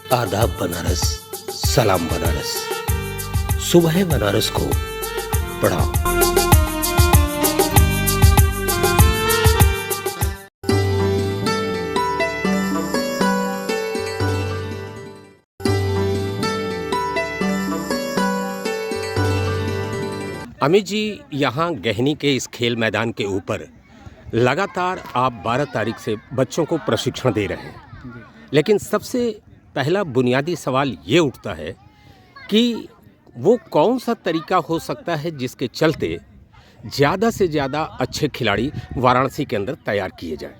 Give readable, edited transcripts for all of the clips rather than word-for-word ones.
आदाब बनारस, सलाम बनारस, सुबह बनारस को पढ़ाओ। अमित जी, यहाँ गहनी के इस खेल मैदान के ऊपर लगातार आप 12 तारीख से बच्चों को प्रशिक्षण दे रहे हैं, लेकिन सबसे पहला बुनियादी सवाल ये उठता है कि वो कौन सा तरीका हो सकता है जिसके चलते ज़्यादा से ज़्यादा अच्छे खिलाड़ी वाराणसी के अंदर तैयार किए जाएं।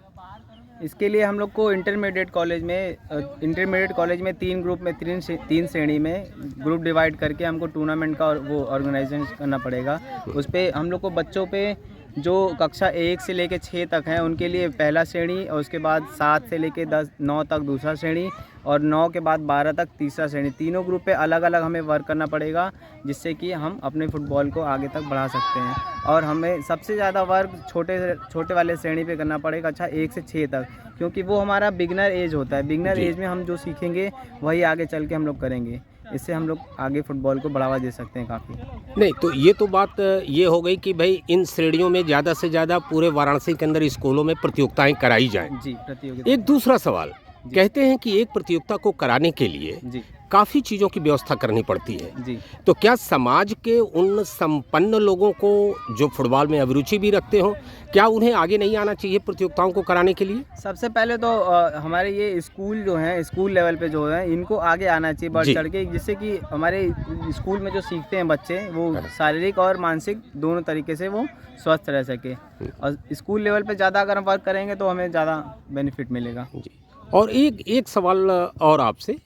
इसके लिए हम लोग को इंटरमीडिएट कॉलेज में 3 ग्रुप में 3 श्रेणी में ग्रुप डिवाइड करके हमको टूर्नामेंट का वो ऑर्गेनाइजेशन करना पड़ेगा। उस पे हम लोग को बच्चों पे जो कक्षा 1 से लेकर 6 तक हैं उनके लिए पहला श्रेणी, और उसके बाद 7 से लेकर 9 तक दूसरा श्रेणी, और 9 के बाद 12 तक तीसरा श्रेणी। तीनों ग्रुप पे अलग अलग हमें वर्क करना पड़ेगा, जिससे कि हम अपने फुटबॉल को आगे तक बढ़ा सकते हैं। और हमें सबसे ज़्यादा वर्क छोटे वाले श्रेणी पे करना पड़ेगा, कक्षा 1 से 6 तक, क्योंकि वो हमारा बिगनर एज होता है। बिगनर एज में हम जो सीखेंगे वही आगे चल के हम लोग करेंगे। इससे हम लोग आगे फुटबॉल को बढ़ावा दे सकते हैं काफ़ी। नहीं तो ये तो बात ये हो गई कि भाई इन श्रेणियों में ज़्यादा से ज़्यादा पूरे वाराणसी के अंदर स्कूलों में प्रतियोगिताएं कराई जाएं। जी, प्रतियोगिता। एक दूसरा सवाल, कहते हैं कि एक प्रतियोगिता को कराने के लिए जी काफ़ी चीज़ों की व्यवस्था करनी पड़ती है। जी तो क्या समाज के उन संपन्न लोगों को जो फुटबॉल में अभिरुचि भी रखते हो, क्या उन्हें आगे नहीं आना चाहिए प्रतियोगिताओं को कराने के लिए? सबसे पहले तो हमारे ये स्कूल जो हैं, स्कूल लेवल पे जो है, इनको आगे आना चाहिए बढ़ चढ़ के, जिससे कि हमारे स्कूल में जो सीखते हैं बच्चे वो शारीरिक और मानसिक दोनों तरीके से वो स्वस्थ रह सके। और स्कूल लेवल पे ज़्यादा अगर हम वर्क करेंगे तो हमें ज़्यादा बेनिफिट मिलेगा। जी। और एक सवाल और आपसे,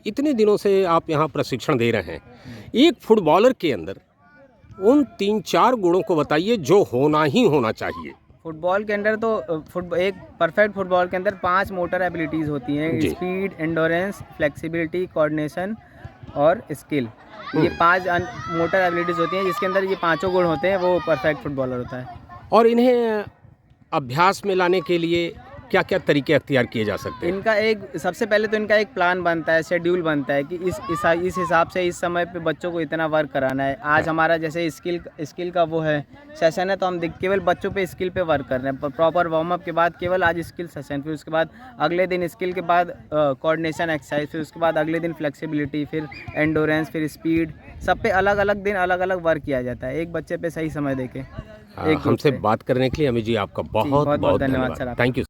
इतने दिनों से आप यहाँ प्रशिक्षण दे रहे हैं, एक फुटबॉलर के अंदर उन 3-4 गुणों को बताइए जो होना ही होना चाहिए। फुटबॉल के अंदर तो एक परफेक्ट फुटबॉल के अंदर 5 मोटर एबिलिटीज़ होती हैं: स्पीड, एंडोरेंस, फ्लेक्सिबिलिटी, कोऑर्डिनेशन और स्किल। ये 5 मोटर एबिलिटीज़ होती हैं, जिसके अंदर ये 5 गुण होते हैं, वो परफेक्ट फुटबॉलर होता है। और इन्हें अभ्यास में लाने के लिए क्या क्या तरीके अख्तियार किए जा सकते हैं? इनका सबसे पहले तो इनका एक प्लान बनता है, शेड्यूल बनता है कि इस हिसाब से इस समय पे बच्चों को इतना वर्क कराना है। आज हमारा जैसे स्किल का वो है सेशन है, तो हम केवल बच्चों पे स्किल पे वर्क कर रहे हैं। प्रॉपर वार्म अप के बाद केवल आज स्किल सेशन, फिर उसके बाद अगले दिन स्किल के बाद कोऑर्डिनेशन एक्सरसाइज, फिर उसके बाद अगले दिन फ्लेक्सिबिलिटी, फिर एंडोरेंस, फिर स्पीड। सब पे अलग अलग दिन अलग अलग वर्क किया जाता है, एक बच्चे पे सही समय देके। हमसे बात करने के लिए अमित जी आपका बहुत बहुत धन्यवाद सर। Thank you.